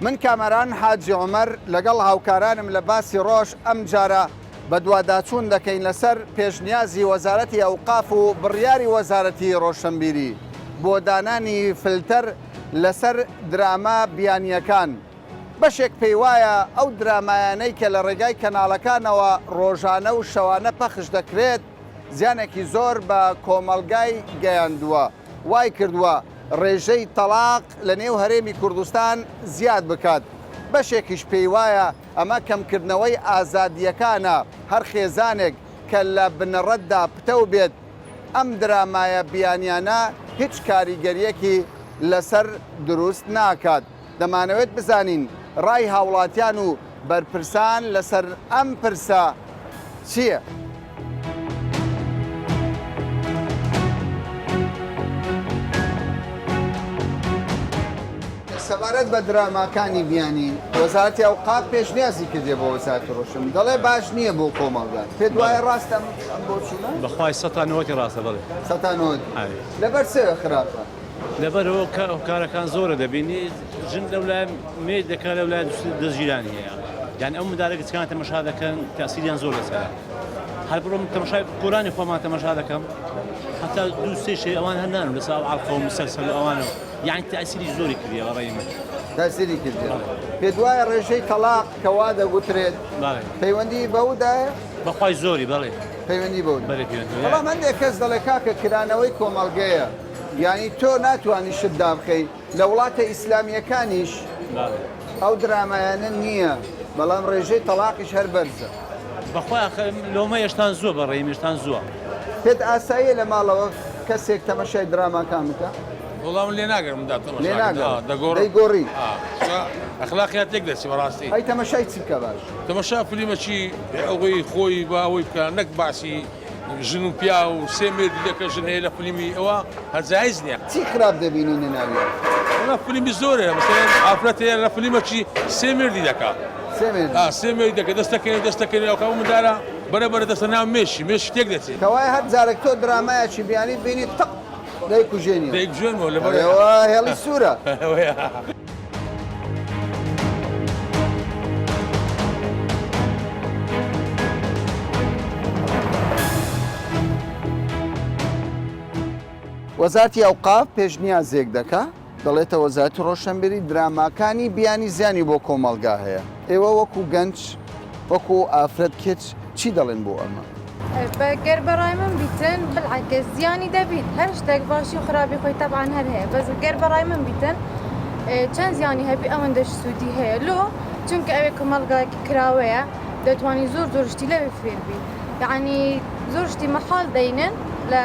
من کامەران حاجی عومەر لەگەڵ هاوکارانم لە باسی ڕۆژ ئەم جارە بە دوواداچوون دەکەین لەسەر پێشنیازی وەزارەتی ئەوقاف و بڕیاری وەزارەتی ڕۆشنبیری بۆ دانانی فلتەر لەسەر دراما بیانیەکان. بەشێک پێی وایە ئەو درامایانەی کە لە ڕێگای کەناڵەکانەوە ڕۆژانە و شەوانە پەخش دەکرێت زیانێکی زۆر بە کۆمەلگای گەیاندووە. وای کردووە ڕێژەی تەلاق لە نێو هەرێمی کوردستان زیاد بکات. بەشێکیش پێی وایە ئەمە کەمکردنەوەی ئازادیەکانە، هەر خێزانێک کە لە بنەڕەتدا پتە بێت ئەم درامایە بیانیانە هیچ کاریگەریەکی لەسەر دروست ناکات. دەمانەوێت بزانین ڕای هاوڵاتیان و بەرپرسان لەسەر ئەم پرسە چییە؟ سەبارەت بە دراماکانی بیانی وەزارەتی ئەوقاف پێشنیازی کردێ بۆ وەزارەتی ڕۆشن دەڵێ باش نییە بۆ کۆمەڵگان. پێت وایە ڕاستە بۆچوونە؟ بەخوای 100 ڕاستە بڵێ 100 لەبەر چێ خراپە؟ لەبەرەوە کارەکان زۆرە دەبینی ژن لەولای مێ دەکات لەولای دەستگیرانی هەیە، یعنی ئەو منداڵێک کچکان تەمەشا دەکەن تەسیریان زۆر لەسەرە. هەر بڕۆم تەمەشای قورانی خۆمان تەمەشا دەکەم حتا دوو سێ شەی ئەوان هەنان لەسەر ئاڵقە و مسەلسەل ئەوانەوە، یعنی تەسیری زۆری کردی بەڕێی من. تەسیری کردی. پێت وایە ڕێژەی تەلاق کەوا دەگوترێت پەیوەندی بەودایە؟ بەخوای زۆری بەڵێ پەیوەندی بەو بەڵێ پەیوەندی. بەڵام هەندێک کەس دەڵێ کاکە کرانەوەی کۆمەڵگەیە، یعنی تۆ ناتوانانی شت دابخەی. لە وڵاتە ئیسلامیەکانیش ئەو درامایانە نییە، بەڵام ڕێژەی تەلاقیش هەر بەرزە. بەخوای لۆمە هێشتان زووە بەڕێی هێشتان زووە. پێت ئاساییە لە ماڵەوە کەسێک تەمەشای دراماکان بکە؟ وەڵام لێ ناگەم دەیگۆڕی ئەخلاقیات تێک دەچی بەڕاستی. ئەی تەمەشای چی بکە باش؟ تەمەشا فلیمەچی ئەوەی خۆی بە ئەوەی بکە، نەک باسی ژن و پیا و سێ مێردی دەکە ژن هەیە لە فلیمی ئەوە هەرجایز نییە. چی خراپ دەبینی ناوی؟ فلیمی زۆرە مەسەڵەن ئافرەت هەیە لە فلیمەچی سێ مێردی دەکات. سێ مێردی دەکە دەستەکەی ئەو کاو مندارە بەرەبەرە دەستە ناو مێشی تێک دەچێت. کەوای هەر جارێک تۆ درامایەکی بیانی بینی تەق دایکوژێنی دایکوژێنەوە لەبەر هێڵی سوورە. وەزارەتی ئەوقاف پێشنیازێک دەکا دەڵێتە وەزارەتی ڕۆشنبیری دراماکانی بیانی زیانی بۆ کۆمەڵگا هەیە. ئێوە وەکو گەنج وەکو ئافرەت کچ چی دەڵێن بۆ ئەمە؟ گەر بەڕای من بیتن بڵعکس زیانی دەبیت، هەر شتێک باشی و خراپی خۆی تەبعاً هەر هەیە، بەس گەر بەڕای من بیتن چەند زیانی هەبی ئەوەندەش سوودی هەیە لۆ چونکە ئەوێ کۆمەڵگایەکی کراوەیە دەتوانی زۆر شتی لەوێ فێر بی، یعنی زۆر شتی مەحاڵ دەینن لە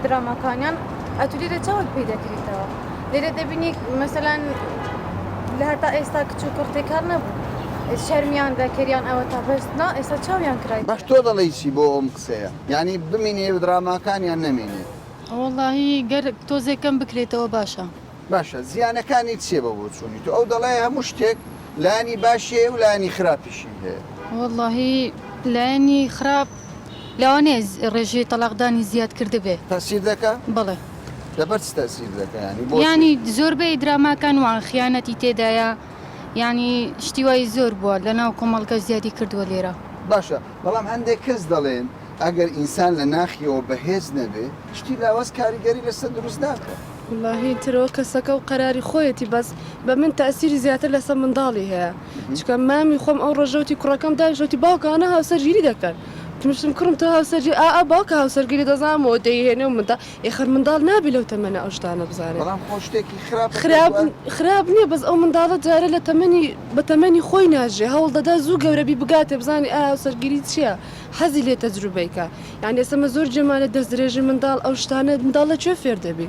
دراماکانیان ئەتو لێرە چاوت پێ دەکرێتەوە. لێرە دەبینی مەسەلەن لە هەتا ئێستا کچ و کوڕتێ کار نەبوو، شەرمیان دەکەریان ئەوە تا بەستنا ئێستا چاویان کرای. باش تۆ دەڵی چی بۆ ئەم قسەیە؟ یعنی بمینێ دراماکانیان نەمێنێت؟ وەڵاهی گەر تۆزێکم بکرێتەوە باشە. باشە زیانەکانی چیە بە بۆ چوونی تو؟ ئەو دەڵێ هەموو شتێک لایانی باشیە و لایانی خراپیشی هەیە. وەڵاهی لایانی خراپ لەوانێ ڕێژەی تەلاقدانی زیاد کرده بێ. تەسیر دەکا؟ بڵێ. لەبەر چ تەسیر دەکا؟ ینی زۆربەی دراماکان وان خیانەتی تێدایە، ینی شتی وای زۆر بووە لەناو کۆمەڵگە زیادی کردووە لێرە. باشە بەڵام هەندێک کەس دەڵێن ئەگەر ئینسان لە ناخیەوە بەهێز نەبێ شتی لاوەز کاریگەری لەسەر دروست ناکات. واللهی ترەوە کەسەکە و قەراری خۆیەتی بەس بە من تەسیری زیاتر لەسەر منداڵی هەیە، چکە مامی خۆم ئەو ڕۆژەوتی کوڕەکەم داژۆتی باوکانە هاوسەرگیری دەکەن. تمشتم کڕم تۆ هاوسەرگی باوکە هاوسەرگیری دەزانەوە دەیهێنێ و مندا ئێخر منداڵ نابی لەو تەمەنە ئەو شتانە بزانێت. بەڵام خۆ شتێکی خراپ نییە، بەس ئەو منداڵە جارە لە بە تەمەنی خۆی ناژێ هەوڵ دەدا زوو گەورەبی بگاتێ بزانانی هاوسەرگیری چییە، حەزی لێ تەجروبەیکە. یعنی ئێسمە زۆر جێمانە دەستدرێژی منداڵ ئەو شتانە منداڵ لە کوێ فێر دەبی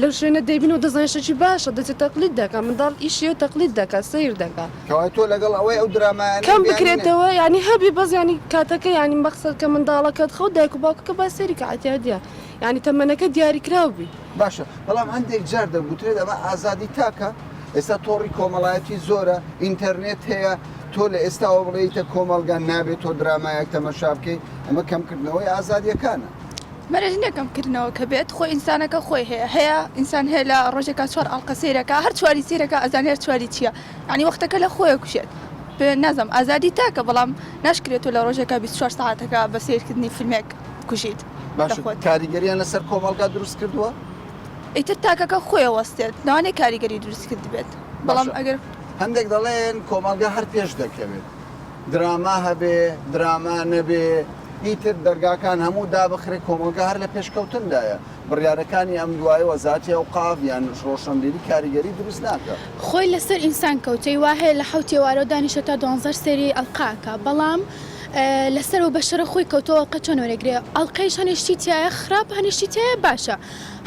لەو شوێنە دەبین و دەزانشتێکی باشە دەچێت تەقلید دەکە منداڵ ئیشی و تەقلید دەکە سیر دەکە کەوای تۆ لەگەڵ ئەوەی ئەو درامایانە کەم بکرێتەوە ینی هەبی بەس ینی کاتەکە ینی مەقسەد کە منداڵەکەت خەوت دایک و باوکەکە با سەری کە ئەتیادیە ینی تەمەنەکە دیاریکراوبی. باشە بەڵام هەندێک جار دەگوترێت ئەمە ئازادی تاکە. ئێستا تۆڕی کۆمەڵایەتی زۆرە، ئینتەرنێت هەیە، تۆ لە ئێستاوە بڵێیتە کۆمەڵگان نابێت تۆ درامایەک تەمەشا بکەیت، ئەمە کەمکردنەوەی ئازادیەکانە. مەرەژنەکەم کردنەوە کە بێت خۆی ئینسانەکە خۆی هەیە ئینسان هەیە لە ڕۆژێکا چوار ئەڵقە سیرەکە هەر چواری سیرەکە ئەزانێت چواری چییە ینی وەختەکە لە خۆیە کوشێت نازم ئازادی تاکە بەڵام ناشکرێت و لە ڕۆژێکە 24 ساعتەکە بە سیرکردنی فیلمێک کوژیت کاریگەریان لەسەر کۆمەڵگا دروست کردووە ئیتر تاکەکە خۆی وەستێت ناوانەی کاریگەری دروست کرد بێت بەڵام ئەگەر هەندێک دەڵێن کۆمەڵگا هەر پێش دەکەوێت دراما هەبێ دراما نەبێ ئیتر دەرگاکان هەموو دابخرێ کۆمەڵگا هەر لە پێشکەوتندایە بڕیارەکانی ئەم دوایە وەزارەتی ئەوقاف یان ڕۆشنبیری کاریگەری دروست ناکە خۆی لەسەر ئینسان کەوتەی وا هەیە لە حوت ئێوارە دانیشە تا 12 سەری ئەڵقاکە بەڵام لەسەرەوە بەشەرە خۆی کەوتەوە ئەڵقە چۆن وەرەگرێ ئەڵقەیش هەنیشتی تایە خراپ هەنیشتی تایە باشە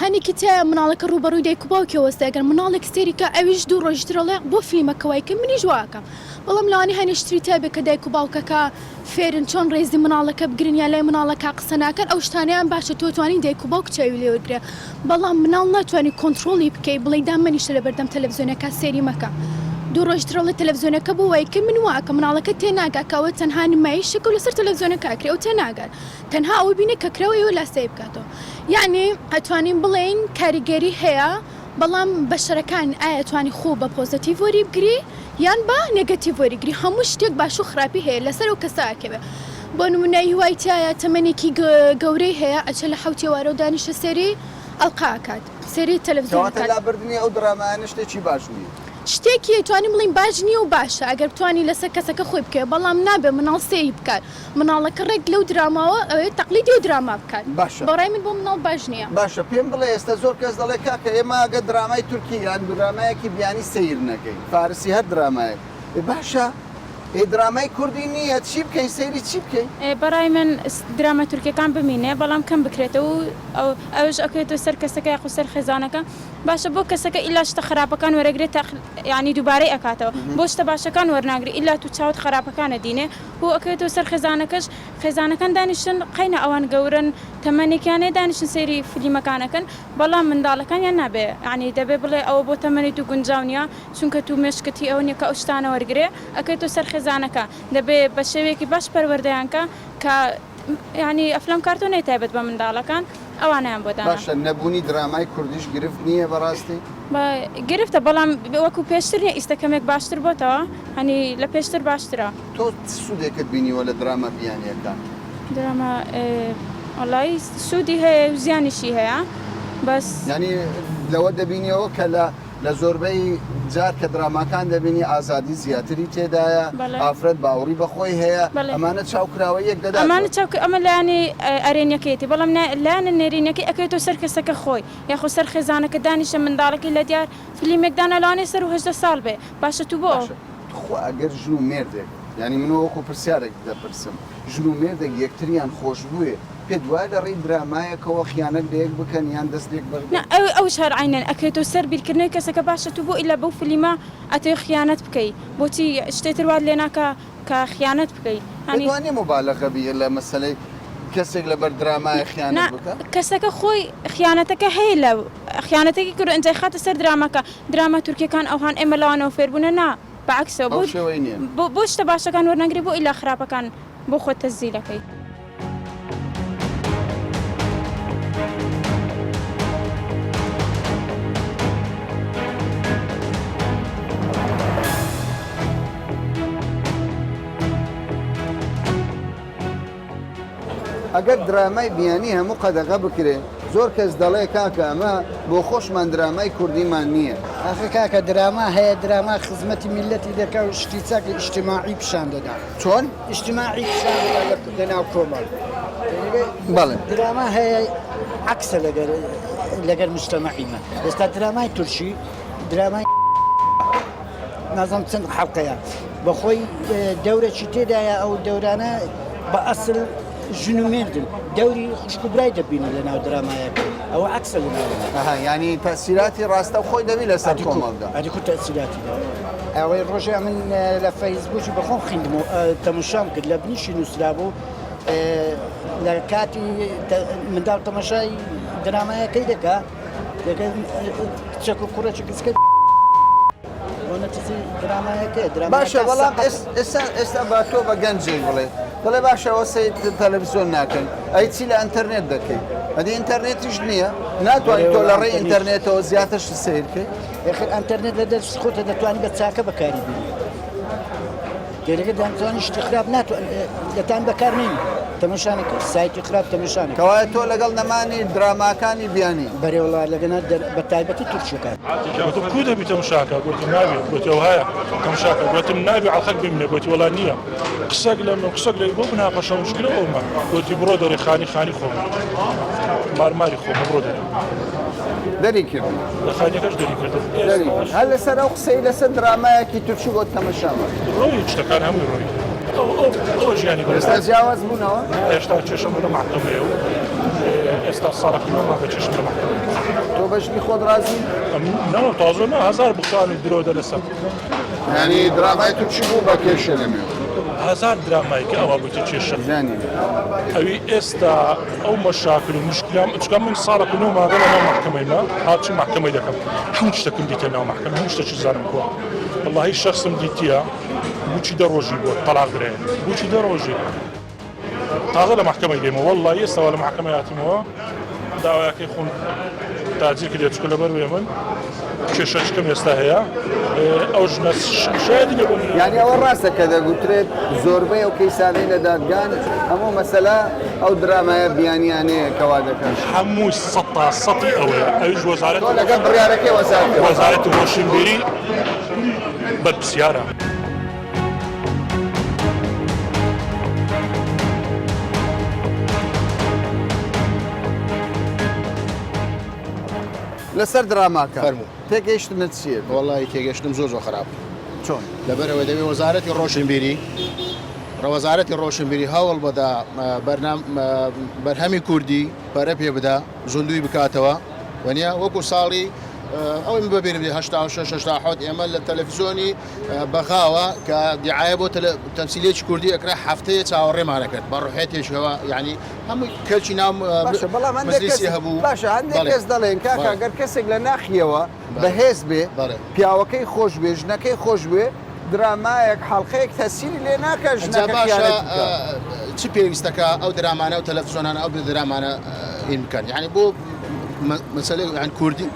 هەنێکی تایە مناڵەکە ڕوبەڕووی دایک و باوکی وەستە ئەگەر مناڵێک سێریکە ئەویش دوو ڕۆژترەڵێ بۆ فیلمەکەوایکە منیش واکەم بەڵام لەوانی هەنیشتری تابێت کە دایک و باوکەکە فێرن چۆن ڕێزی مناڵەکە بگرن یا لای مناڵەکە قسە ناکەن ئەو شتانیان باشە تۆ توانی دایک و باوک چاوی لێوەرگرێ بەڵام مناڵ ناتوانانی کۆنتترۆلی بکەی بڵێ دامەنیشە لە بەردەم تەلەڤزیۆنەکە سێری مەکە دوو ڕۆژترەڵی تەلەڤزیۆنەکە بۆ وایکە من واکە مناڵەکە تێناگاکەوە تەنها نمایی شکل لەسەر تەلەڤزیۆنەکەکرێ و تێناگەر تەنها ئەوە بینە کە کرەوەیەوە لاستەی بکاتەوە یعنی ئەتوانین بڵێن کاریگەری هەیە بەڵام بەشەرەکان ئایا توانی خۆ بە پۆزتیڤ وەری بگری یان بە نێگەتیڤ وەریگری هەموو شتێک باش و خراپی هەیە لەسەر و کەساکەوێ بۆ نمونای هیوایتایە تەمەنێکی گەورەی هەیە ئەچە لە حوت ئێوارە و دانیشە سێری ئەڵقاکات سێری تەلەڤزیۆن لا بردننی ئەو درامانە شتێکی باش نیە شتێکی توانی بڵین باش نییە و باشە ئەگەر بتوانانی لەسەر کەسەکە خۆی بکە بەڵام نابێ مناڵ سێی بکات مناڵەکە ڕێک لەو دراماوە ئەوێ تەقلیدی و دراما بکات بەڕای من بۆ مناڵ باش نییە باشە پێم بڵێ ئێستا زۆر کەس دەڵێ کاکە ئێمە ئەگە درامای تورکی یان درامایەکی بیانی سیر نەکەین فارسی هەر درامایە باشە درامای کوردی نییە چی بکەین سەیری چی بکەین بەڕای من دراما تورکیەکان بمینێ بەڵام کەم بکرێتەوە و ئەوش ئەکرێتەوە سەر کەسەکە یاخو سەر خێزانەکە باشە بۆ کەسەکە ئیلا شتە خراپەکان وەرەگرێت ینی دووبارەی ئەکاتەوە بۆ شتە باشەکان وەرناگری ئیلا تو چاوت خراپەکانە دینێ و ئەکرێتەوە سەر خێزانەکەش خێزانەکان دانیشتن قەینە ئەوان گەورن تەمەنێکیانێ دانیشتن سەیری فیلمەکانەکەن بەڵام منداڵەکانیان نابێ ینی دەبێ بڵێ ئەوە بۆ تەمەنی تو گونجاو نیە چونکە تو مێشکەتی ئەو نیە کە ئەو شتانە وەرگرێ ئەکرێتەوە سەر خێزانەکە دەبێ بە شێوەیەکی باش پەروەردەیانکە کە ینی ئەفلام کارتۆنەی تایبەت بە منداڵەکان ئەوانیان بۆ دانا باشە نەبوونی درامای کوردیش گرفت نییە بەڕاستی گرفتە بەڵام وەکو پێشتر نیە ئیستەکەمێک باشتر بۆتەوە هەنی لە پێشتر باشترە تۆ سوودێکت بینیوە لە دراما بیانیەکان دراما وڵی سوودی هەیە و زیانیشی هەیە بەس ینی لەوە دەبینیەوە کە لە زۆربەی جار کە دراماکان دەبینی ئازادی زیاتری تێدایە ئافرەت باوەڕی بەخۆی هەیە ئەمانە چاوکراوە یەک دەدا ئەمانە ئەمە لایانی ئەرێنیەکەیەتی بەڵام لایەنە نێرینەکەی ئەکەوێتەوە سەر کەسەکە خۆی یاخۆ سەر خێزانەکە دانیشە منداڵەکەی لە دیار فیلمێکدانە لەوانێ سەر و 18 ساڵ بێ باشە تو بۆ خۆ ئەگەر ژن و مێردێک ینی منەوە وەکو پرسیارێک دەپرسم ژن و مێردێک یەکتریان خۆش بووێ پێ دوای لە ڕێی درامایەکەوە خیانەت لەیەک بکەن یان دەستێک ئەو شار عینەن ئەکرێتەوە سەر بیرکردنەوەی کەسەکە باشە تو بۆ ئیلا بەو فلیمە ئەتێ خیانەت بکەی بۆچی شتێتر وات لێ ناکە کە خیانەت بکەی هەنیوانێ مبالەغە بیە لە مەسەلەی کەسێک لەبەر درامای خیانەت بکە کەسەکە خۆی خیانەتەکە هەیە لە خیانەتێکی کرد ئەنجای خاتە سەر درامەکە دراما تورکیەکان ئەوهان ئێمە لەوانەوە فێربوونە نا بەعکسەوە بۆ شتە باشەکان وەرنەگری بۆ ئیلا خراپەکان بۆ خۆت تەزیلەکەی ئەگەر درامای بیانی هەموو قەدەغە بکرێ زۆر کەس دەڵێ کاکە ئەمە بۆ خۆشمان درامای کوردیمان نییە ئەخە کاکە دراما هەیە دراما خزمەتی میلەتی دەکە و شتی چاکی ئیجتیماعی پیشان دەدا چۆن؟ ئیجتیماعی پیشان دەدا لەناو کۆمەڵ بەڵێ دراما هەیە عەکسە لەگەر مجتەمەعیمە ئێستا درامای تورکی درامای نازەم چەند حەڵقەیە بەخۆی دەورێکی تێدایە ئەو دەورانە بە ئەسڵ ژن و مێردن دەوری خوشک و برای دەبینی لە ناو درامایەکە ئەوە عەکسە لەناو ینی تەسیراتی ڕاستە خۆی دەبی لەسەر کۆمەڵدا ئەدیکو تەسیراتی ئەوەی ڕۆژێ من لە فەیسبوکی بەخۆم خوێندم و تەماشام کرد لە بنیشی نووسرا بوو لە کاتی منداڵ تەماشای درامایەکەی دەکا چەک و کوڕێکی کچکە باشە بەڵام ئێستا با تۆ بە گەنجێک بڵێ دەڵێ باشەوە سید تەلەڤیزیۆن ناکەین ئەی چی لە ئینتەرنێت دەکەیت ئەدی ئینتەرنێتیش نییە ناتوانین تۆ لە ڕێی ئینتەرنێتەوە زیاترش سیرکەی ئەتەرنێت لە دەست خۆتە دەتوانانی بە چاکە بەکاری بینی گەرەکە دامتوانانی شتی خراپ لەتان بەکارنین تەمەشانەکە سایتی خراپ تەمەشانە کەوایە تۆ لەگەڵ نەمانی دراماکانی بیانی بەرێوڵا لەگەنە بە تایبەتی تورکیەکان کو دەبی تەماشاکە گوتی نابێت گوتی ئەو هەیە تەماشاکە گوتم نابێ عەڵقەک ببینێ گوتی وەڵا نییە قسەک لە من قسەک لە بۆ بناقەشە مشکلە ئەومە گوتی بڕۆ دەرێ خانی خۆم مارماری خۆم بڕۆ دەرێ دەری کرد لە خانیەکەش دەری کردم هەر لەسەر ئەو قسەی لەسەر درامایەکی تورکی بۆ تەمەشامە ڕۆی شتەکان هەمووی ڕۆی ئەو ژیانی ئێستا جیاواز بوونەوە هێشتا چێشم لە محکەمەیە و ئێستا ساڕەخینەوە بە چێشم لە محکەمە تۆ بەشنی خۆت رازی نەوە تازە نە هەزار بخوانی درۆدە لەسەر ینی درامای تورکی بوو بە کێشە لەمێ هزار درامایکە ئەوە بوویتە کێشە زانی ئەوی ئێستا ئەو مەشاکل و مشکلام چکە من ساڵێک و ماگە لە ناو محکەمەیما هاچی محکەمەی دەکەم هەموو شتێکم دیتە ناو محکەمە هەموو شتێکی زانم کۆ واللهی شخصم دیتیە بوچی دەڕۆژی بۆ تەلاق درێن بوچی دەڕۆژی تازە لە محکەمەی دێمەوە والله ئێستاوە لە محکەمە هاتیمەوە داوایەکەی خۆم تاجیر کردێت چکە لەبەر وێ من کێشە چکەم ئێستا هەیە ئەو ژنە شایدی لێ بۆ یعنی ئەوە ڕاستە کە دەگوترێت زۆربەی ئەو کەیسانەی لە دادگان هەموو مەسەلا ئەو درامایە بیانیانەیە کەوا دەکەن هەموو سەتی ئەوەیە ئەویش وەزارەت تۆ لەگەڵ بڕیارەکەی وەزارەتی ڕۆشنبیری بەرپرسیارە لەسەر دراماکە تێگەیشتنت چیە وڵی تێگەشتم زۆر خراپ چۆن لەبەرەوە دەبێ وەزارەتی ڕۆشنبیری ڕەوەزارەتی ڕۆشنبیری هەوڵ بەدا بەرهەمی کوردی پەرە پێ بدا زوندوی بکاتەوە وەنیا وەکو ساڵی ئەوەی ببینم 86 ئێمە لە تەلەڤیزۆنی بەغاوە کە دیعایە بۆ تەمسیلێکی کوردی ئەکرا هەفتەیە چاوەڕێمانەکەت بە ڕوحێتێکەوە یعنی هەموو کەلکی ناو مەجلیسی هەبوو باشە هەندێک کەس دەڵێن کاکە ئەگەر کەسێک لە ناخیەوە بەهێز بێ پیاوەکەی خۆش بێ ژنەکەی خۆش بێ درامایەک حەڵقەیەک تەسیری لێ ناکە ژنەکە چ پێویستەکە ئەو درامانە و تەلەڤیزۆنانە ئەو درامانە هین بکەن یعنی بۆ مەسەلە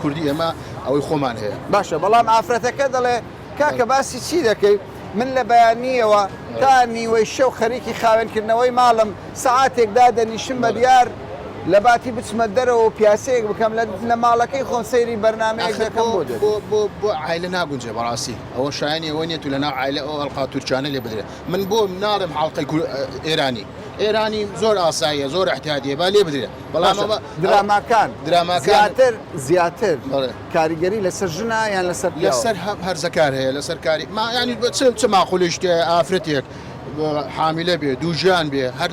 کوردی ئێمە ئەوەی خۆمان هەیە باشە بەڵام ئافرەتەکە دەڵێ کاکە باسی چی دەکەی من لە بەیانیەوە تا نیوەی شەو خەریکی خاوێنکردنەوەی ماڵم سەعاتێکدا دەنیشم بە دیار لە باتی بچمە دەرەوە پیاسەیەک بکەم لە ماڵەکەی خۆم سەیری بەرنامەیەک دەکەم بۆ عیلە ناگونجێ بەڕاستی ئەوە شایانی ئەوە نیێت و لە ناو عیلە ئەو ئەڵقا تورکانە لێ بدرێت من بۆ ناڵم حڵقەی ئێرانی زۆر ئاساییە زۆر احتیادیە با لێ بدرێت بەڵام دراماکان زیاتر کاریگەری لەسەر ژنا یان لەسەر هەرزەکار هەیە لەسەر کاری ینی چ ماخۆلیشتێ ئافرەتێک حامیلە بێ دووژیان بێ هەر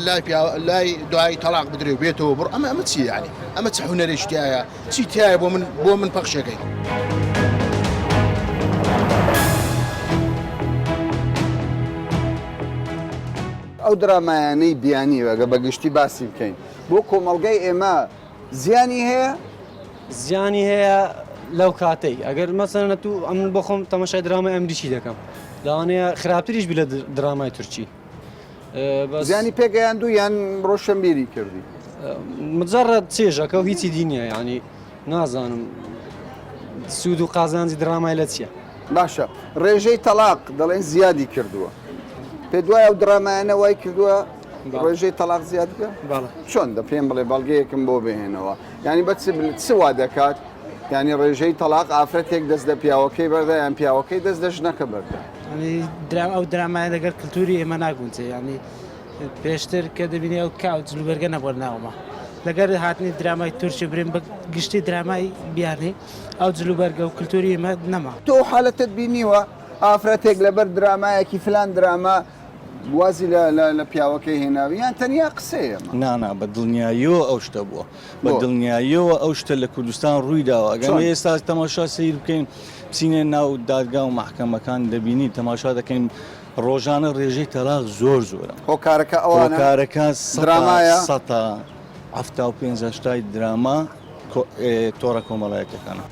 لای دوای تەلاق بدرێ و بێتەوە بڕ ئەمە چی یعنی ئەمە چ هونەرێشتایە چی تایە بۆ من پەخشەکەی ئەو درامایانەی بیانی وەگە بەگشتی باسی بکەین بۆ کۆمەڵگەی ئێمە زیانی هەیە زیانی هەیە لەو کاتەی ئەگەر مەسەنە تو ئەمن بۆ خۆم تەماشای درامای ئەمریکی دەکەم لەوانەیە خراپتریش بی لە درامای تورکی زیانی پێگەیاندوو یان ڕۆشنبیری کردی مجرد چێژەکە و هیچی دینیە ینی نازانم سوود و قازانجی درامای لە چییە باشە ڕێژەی تەلاق دەڵێن زیادی کردووە پێ دوای ئەو درامایانە وای کردووە ڕێژەی تەلاق زیاد بکە چۆن دە پێم بڵێ بەڵگەیەکم بۆ بهێنەوە ینی بە چوا دەکات ینی ڕێژەی تەلاق ئافرەتێک دەست دە پیاوەکەی بەردە یان پیاوەکەی دەست دە ژنەکە بەردە ئەو درامایە لەگەر کللتوری ئێمە ناگونجێ ینی پێشتر کە دەبینێ ئەو کاوت جلوبەرگە نەبووە ناومە لەگەر هاتنی درامای تورکی برین بە گشتی درامای بیانی ئەو جلوبەرگە و کللتوری ئێمە نەما تۆ حالەتت بینیوە ئافرەتێک لەبەر درامایەکی فلان دراما وازی لە پیاوەکەی هێناوی یان تەنیا قسەیە نانا بە دڵنیاییەوە ئەو شتە بووە بە دڵنیاییەوە ئەو شتە لە کوردستان ڕوویداوە ئەگەر ئێستا تەماشا سیر بکەین بچینێ ناو دادگا و محکەمەکان دەبینی تەماشا دەکەین ڕۆژانە ڕێژەی تەلاق زۆرە هۆکارەکە ئەوانەکە درامایە 75 دراما تۆڕە کۆمەڵایەتەکانە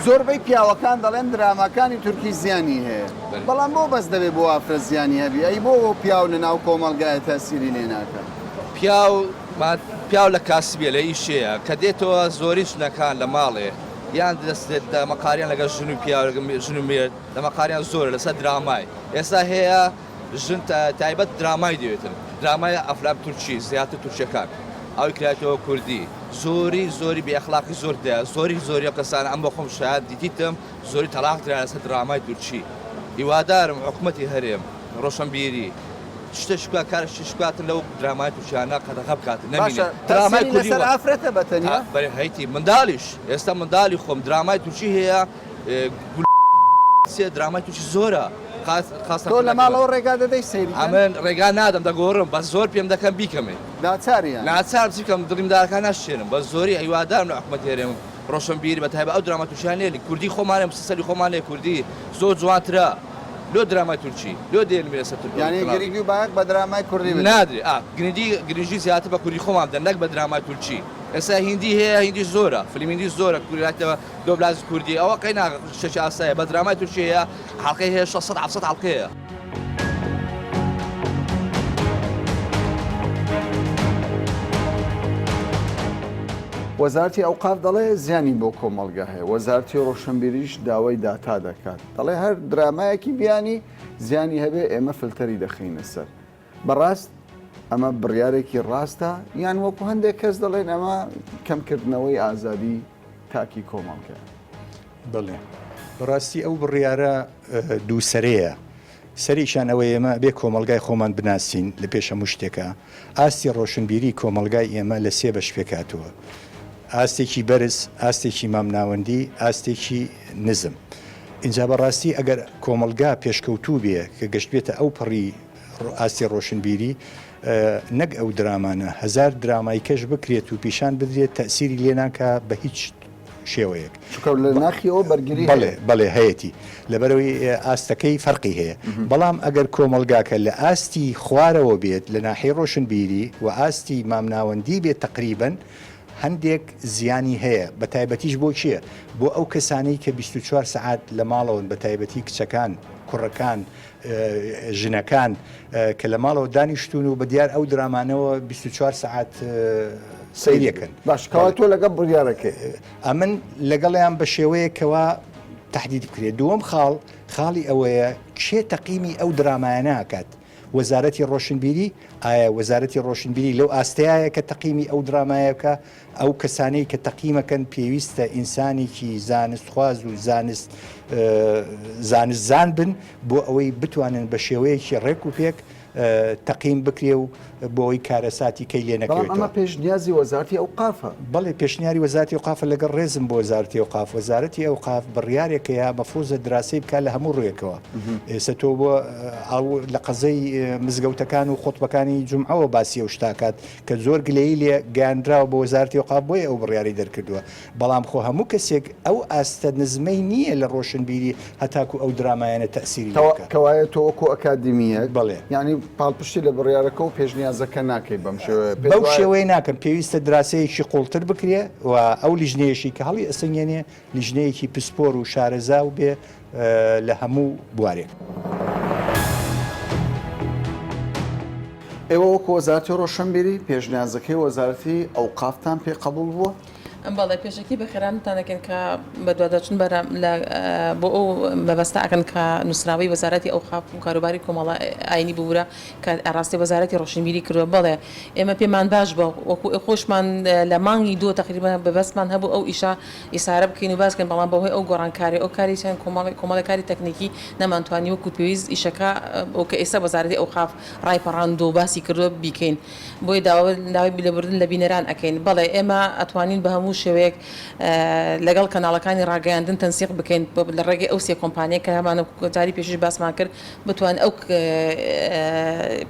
زۆربەی پیاوەکان دەڵێن درامەکانی تورکی زیانی هەیە بەڵام بۆ بەس دەبێت بۆ ئافرە زیانی هەبی ئەی بۆ پیاو لە ناو کۆمەلگایە تاسیری لێ ناکە پیاو لە کاسبیە لە ئیشەیە کە دێتەوە زۆری ژنەکان لە ماڵێ یان دەستێت مەقاریان لەگەڵ ژن و پیاو ژن و مێرد لە مەقاریان زۆرە لەسەر درامای ئێستا هەیە ژن تایبەت درامای دەوێتن درامای ئەفلام تورکی زیاتر تورکیەکان ئەوی کرایەوە کوردی زۆری بێئەخلاقی زۆر دەیە زۆری ئەو کەسانە ئەم بۆ خۆم شایەت دیتم زۆری تەلاق درا لەسەر درامای تورکی هیوادارم حکوومەتی هەرێم ڕۆشنبیری شتێکا کارشتاتن لەو درامای تووشیانە قەدەغە بکاتن درامای کوردی ئافرەتە بەتەنیا بەێ هەیتی منداڵیش ئێستا منداڵی خۆم درامای تووشی هەیە درامای تووشی زۆرە تۆ لە ماڵەوە ڕێگا دەدەی سەیری ئەمن ڕێگا نادەم دەگۆڕم بەس زۆر پێم دەکەم بیکەمێ ناچار بچکەم دڵیمدارەکان ناشێنم بە زۆری هیوادارم لە حکوومەت هێرێم ڕۆشنبیری بە تایبەت ئەو درامە تووشیانێنی کوردی خۆمانێ سەری خۆمانێ کوردی زۆر جوانترە لۆ درامای تورکی لۆ دێنمێ لەسەر یعنی گرنگی و باەک بە درامای کوردی نادرێ گرنگی زیاتر بە کوردی خۆمان بدەن نەک بە درامای تورکی ئێستا هیندی هەیە هیندی زۆرە فیلمهندی زۆرە کوردیاتەوە دۆبلاژ کوردی ئەوە قەی شەش ئاسایە بە درامای تورکی هەیە حەڵقەی هەیە 600 700 حەڵقەیە وەزارەتی ئەوقاف دەڵێ زیانی بۆ کۆمەلگا هەیە وەزارەتی ڕۆشنبیریش داوای داتا دەکات دەڵێ هەر درامایەکی بیانی زیانی هەبێ ئێمە فلتەری دەخینە سەر بەڕاست ئەمە بڕیارێکی ڕاستە یان وەکو هەندێک کەس دەڵێن ئەمە کەمکردنەوەی ئازادی تاکی کۆمەڵگە بڵێ بەڕاستی ئەو بڕیارە دووسەرەیە سەریشان ئەوە ئێمە بێ کۆمەلگای خۆمان بناسیین لە پێش هەموو شتێکە ئاستی ڕۆشنبیری کۆمەلگای ئێمە لە سێ بەش پێکاتوە ئاستێکی بەرز ئاستێکی مامناوەندی ئاستێکی نزم اینجا بەڕاستی ئەگەر کۆمەلگا پێشکەوتوو بێ کە گەشت بێتە ئەو پەڕی ئاستی ڕۆشنبیری نەک ئەو درامانە هزار درامای کەش بکرێت و پیشان بدرێت تەسیری لێناکە بە هیچ شێوەیەک لە ناخیەوە بەرگری بەڵێ هەیەی لەبەرەوەی ئاستەکەی فەرقی هەیە بەڵام ئەگەر کۆمەلگاکە لە ئاستی خوارەوە بێت لە ناحی ڕۆشنبیری و ئاستی مامناوەندی بێت تقریبن هەندێک زیانی هەیە بە تایبەتیش بۆ چییە؟ بۆ ئەو کەسانەی کە 24 سعات لە ماڵەوەن بە تایبەتی کچەکان کوڕەکان ژنەکان کە لە ماڵەوە دانیشتون و بە دیار ئەو درامانەوە 24 سعات سیرەکەن باشکەوە تۆ لەگەڵ بڕیارەکە ئەمن لەگەڵیان بە شێوەیەکەوە تهدید بکرێت دووەم خاڵی ئەوەیە کێ تەقیمی ئەو درامایانەکات وەزارەتی ڕۆشنبیری ئایا وەزارەتی ڕۆشنبیری لەو ئاستەیە کە تەقیمی ئەو درامایەکە ئەو کەسانەی کە تەقیمەکەن پێویستە ئینسانێکی زانستخواز و زانستزان بن بۆ ئەوەی بتوانن بە شێوەیەکی ڕێک و پێک تەقیم بکرێ و بۆی کارەساتی کەی لێ نەکرێت ئەمە پێشنیازی وەزارەتی ئەوقافە بەڵێ پێشنیاری وەزارەتی ئەوقافە لەگەڵ ڕێزم بۆ وەزارەتی ئەوقاف وەزارەتی ئەوقاف بڕیارێکەیە مەفروزە دراسی بکات لە هەموو ڕوویەکەوە ئێستا تۆ بۆ لە قەزەی مزگەوتەکان و خۆتبەکانی جومعەوە باسی ئەو شتاکات کە زۆر گلەیی لێ گەاندراوە بۆ وەزارەتی ئەوقاف بۆیە ئەو بڕیاری دەرکردووە بەڵام خۆ هەموو کەسێک ئەو ئاستە نزمەی نییە لە ڕۆشنبیری هەتاکو ئەو درامایانە تەسیری کەوایە تۆ وەکو ئەکادمیە بڵێ ینی پاڵپشتی لە بڕیارەکە و پێشنیازەکە ناکەی بەم بەو شێوەی ناکەم پێویستە دراسەیەکی قوڵتر بکرێ و ئەو لیژنەیەشی کە هەڵی ئەسنگێنێ لیژنەیەکی پسپۆر و شارەزا و بێ لە هەموو بوارێک. ئێوە وەکو وەزارەتی ڕۆشنبیری پێشنیازەکەی وەزارەتی ئەوقافتان پێ قبول بووە؟ بەڵێ پێشکی بەخێرانتانەکەن کە بە دوواداچون بۆ ئەو مەبەستا ئەکەن کە نووسراوی وەزارەتی ئەوقاف و کاروباری کۆمەڵە ئاینی بوورە کە ئاڕاستی وەزارەتی ڕۆشنبیری کردووە بڵێ ئێمە پێمان باش بە وەکو خۆشمان لە مانگی دو تقریبا بەبەستمان هەبوو ئەو ئیشا ئیسارە بکەین و باسکەن بەڵام بەهۆی ئەو گۆڕانکاری ئەو کاری چەند کۆمەڵەکاری تەکنیکی نەمانتوانی وەکو پێویست ئیشەکە ئەوکە ئێستا وەزارەتی ئەوقاف ڕایپەڕاند و باسی کردووە بیکەین بۆی داوای لێبوردن لە بینەران ئەەکەین بەڵێ ئێمە ئەتوانین بە هەموو شێوەیەک لەگەڵ کەناڵەکانی ڕاگەیاندن تەنسیق بکەین لە ڕێگەی ئەو سێ کۆمپانیە کە هەمانە جاری پێشش باسمان کرد بتوان ئەو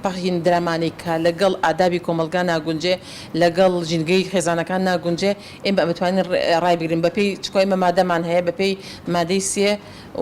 پەخین درامانەی کە لەگەڵ ئادابی کۆمەلگا ناگونجێ لەگەڵ ژینگەی خێزانەکان ناگونجێ ئێمە بتوانین ڕایبگرین بەپێی چکۆی ئمە مادەمان هەیە بەپێی مادەی سێ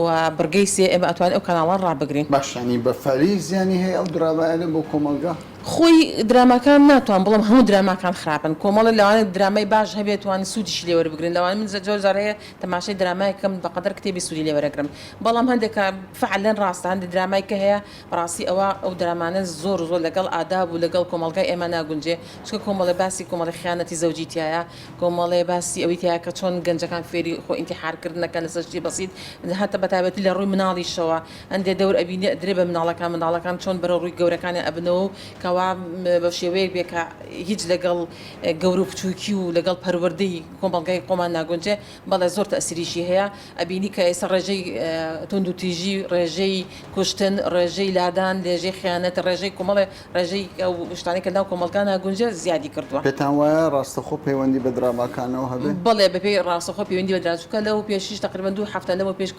و بڕگەی سێ ئێمە ئەتوانین ئەو کەناڵان ڕابگرین باشانی بە فەری زیانی هەیە ئەو درامایانە بۆ کۆمەلگا خۆی درامەکان ناتوان بڵم هەموو دراماکان خراپن کۆمەڵە لەوانێت درامای باش هەبێت توانانی سوودیشی لێوە بگرن لەوان من جۆزارەیە تەماشای درامایکەم بەقدر کتێبی سوودی لێوەرەگرم بەڵام هەندێکە فعلەن ڕاستە هەندێک درامای کە هەیە ڕاستی ئەو درامانە زۆر لەگەڵ ئاداب و لەگەڵ کۆمەلگای ئێمە ناگونجێ چکە کۆمەڵی باسی کۆمەڵی خیانەتی زەوجیتیایە کۆمەڵی باسی ئەوی تایە کە چۆن گەنجەکان فێری خۆ ئینتیحارکردنەکە لەسەر شتی بەسیط هەتە بەتابەتی لە ڕووی مناڵیشەوە ئەندێ دەور ئەبینێ درێ بە مناڵەکان چۆن بەرە ڕووی گەورەکانی ئەبنەوە کەوا بە شێوەیەک بێکە هیچ لەگەڵ گەور و بچووکی و لەگەڵ پەروەردەی کۆمەلگای خۆمان ناگونجێ بەڵێ زۆر تەسیریشی هەیە ئەبینی کە ئێستا ڕێژەی تونند و تیژی ڕێژەی کوشتن ڕێژەی لادان لێژەی خیانەت ڕێژەی کۆمەڵێ ڕێژەی شتانی کە ناو کۆمەلگا ناگونجێ زیادی کردووە پێتان وایە ڕاستەخۆ پەیوەندی بە دراماکانەوە هەبێت بەڵێ بەپێ ڕاستەخۆ پەیوەندی بە درازوکە لەو پێشیش تقریبان 2 هەفتە لەوە پێش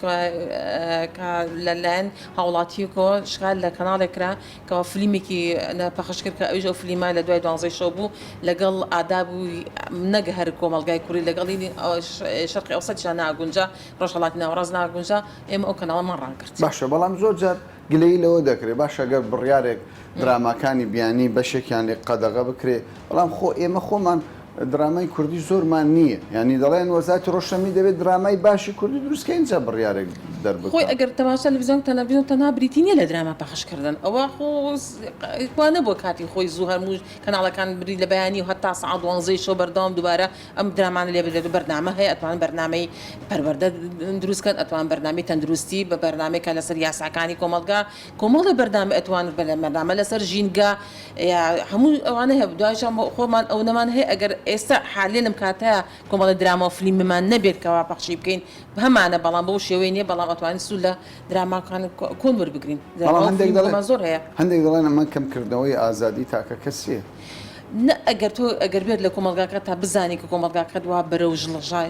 لەلایەن هاوڵاتیەکەوە شغال لە کەناڵێکرا کەەوە فیلمێکی پەخش کرد کە ئەویش ئەو فیلمە لە دوای 12 شەو بوو لەگەڵ ئاداب و نەگە هەر کۆمەلگای کوڕی لەگەڵی شەرقی ئەوسەدیان ناگونجا ڕۆژهەڵاتی ناوەڕاز ناگونجا ئێمە ئەو کەناڵەمان ڕاکرد باشە بەڵام زۆر جار گلەی لەوە دەکرێت باشە گەر بڕیارێک دراماکانی بیانی بەشێکیان لێ قەدەغە بکرێ بەڵام ئێمە خۆمان درامای کوردی زۆرمان نییە ینی دەڵێن وەزارەتی ڕۆشنبیری دەبێت درامای باشی کوردی دروستکە اینجا بڕیارێک دەربکات خۆی ئەگەر تەماشا تەلەڤیزیۆن تەنها بریتی نیە لە دراما پەخشکردن ئەوە خۆوانە بۆ کاتی خۆی زوو هەرموو کەناڵەکان بری لە بەیانی و هەتا سەعات 12 شەو بەردەوام دووبارە ئەم درامانە لێ بدرێت و بەرنامە هەیە ئەتوان بەرنامەی پەروەردە دروستکەن ئەتوان بەرنامەی تەندروستی بە بەرنامێکە لەسەر یاساکانی کۆمەلگا کۆمەڵی بەرنامە ئەتوان بەرنامە لەسەر ژینگە هەموو ئەوانە هەیە دوایشان خۆمان ئەو نەمان هەیە ئەگەر ئێستا حالێنم کاتەیە کۆمەڵی دراما و فیلممان نەبێت کەوا پەخشی بکەین هەمانە بەڵام بەو شێوەی نیە بەڵام ئەتوانین سوود لە دراماکان کۆن وەربگرین زۆر هەیە هەندێک دەڵێن ئەمە کەمکردنەوەی ئازادی تاکە کەسیە نە ئەگەر تۆ ئەگەر بێت لە کۆمەلگاکە تا بزانی کە کۆمەلگاکە وا بەرەو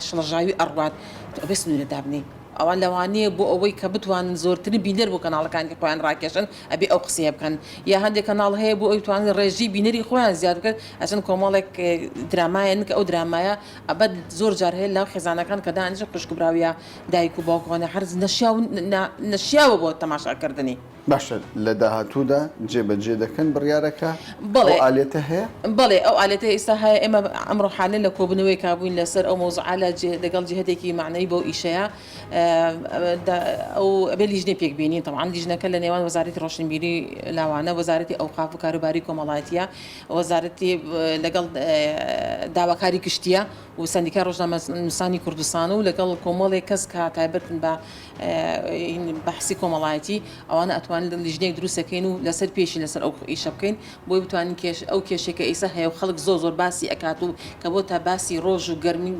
شڵەژاوی ئەڕوات ئەبێ سنوورە دابنی ئەوان لەوانەیە بۆ ئەوەی کە بتوانن زۆرتری بینەر بۆ کەناڵەکانی خۆیان ڕاکێشن ئەبێ ئەو قسەیە بکەن یا هەندێک کەناڵ هەیە بۆ ئەوی توانن ڕێژی بینەری خۆیان زیاد بکەن ئەچەند کۆمەڵێک درامایەن کە ئەو درامایە ئەبەت زۆر جار هەیە لەو خێزانەکان کە دانیشە خوشکبراویە دایک و باوکۆنە هەرز نەشیاوە بۆ تەماشاکردنی باشە لە داهاتوودا جێبەجێ دەکەن بڕیارەکە ئالێتە هەیە بڵێ ئەو ئالێتە ئێستا هەیە ئێمە ئەمڕۆ حالێن لە کۆبنەوەی کابووین لەسەر ئەو مۆزوعە لەگەڵ جهتێکی معنەی بۆ ئیشەیە ئەو ئەبێ لیژنێ پێکبینین تەواان لیژنەکە لە نێوان وەزارەتی ڕۆشنبیری لاوانە وەزارەتی ئەوقاف و کاروباری کۆمەڵایەتیە وەزارەتی لەگەڵ داواکاری کشتیە و سندیکای ڕۆژنامەنووسانی کوردستان و لەگەڵ کۆمەڵێک کەس کە تایبەتن بە بەحسی کۆمەڵایەتی ئەوانە ئەتوانن لیژنێک دروستەکەین و لەسەر پێشی لەسەر ئەو ئیشە بکەین بۆی بتوانین ئەو کێشێکە ئێستا هەیە و خەڵک زۆر باسی ئەکات و کە بۆ تا باسی ڕۆژ و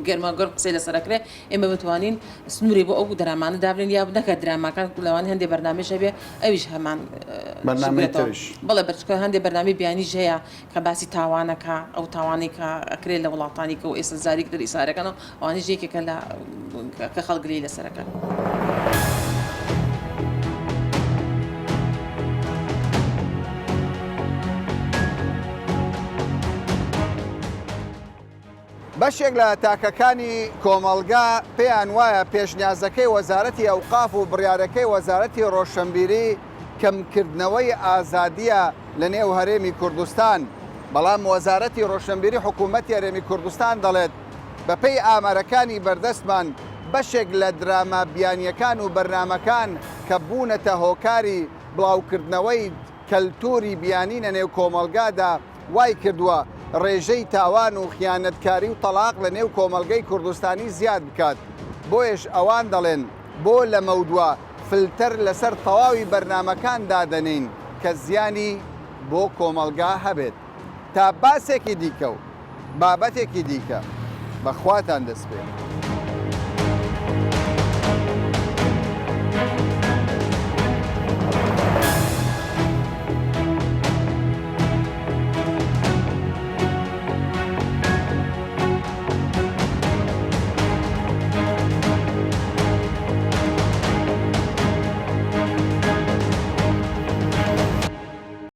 گەرماگەرم قسەی لەسەرەکرێ ئێمە بتوانین سنووری بۆ ئەو دەرامانە دابرێن یا نەکە دراماکان لەوانی هەندێک بەرنامەش هەبێ ئەویش هەمان بەڵێ بەرچکە هەندێک بەرنامی بیانیش هەیە کە باسی تاوانەکە ئەو تاوانێک کە ئەکرێت لە وڵاتانی کە و ئێستا زاریک در ئیسارەکەنەوە ئەوانیش یەکێکە کە خەڵگری لەسەرەکەن. بەشێک لە تاکەکانی کۆمەلگا پێیان وایە پێشنیازەکەی وەزارەتی ئەوقاف و بڕیارەکەی وەزارەتی ڕۆشنبیری کەمکردنەوەی ئازادیە لە نێو هەرێمی کوردستان بەڵام وەزارەتی ڕۆشنبیری حکوومەتی هەرێمی کوردستان دەڵێت بەپێی ئامارەکانی بەردەستمان بەشێک لە دراما بیانیەکان و بەرنامەکان کە بوونەتە هۆکاری بڵاوکردنەوەی کەلتوری بیانینە نێو کۆمەلگادا وای کردووە ڕێژەی تاوان و خیانەتکاری و تەلاق لە نێو کۆمەلگەی کوردستانی زیاد بکات بۆیش ئەوان دەڵێن بۆ لە مەودووە فلتەر لەسەر تەواوی بەرنامەکان دادەنین کە زیانی بۆ کۆمەلگا هەبێت تا باسێکی دیکە و بابەتێکی دیکە بەخواتان دەست پێ.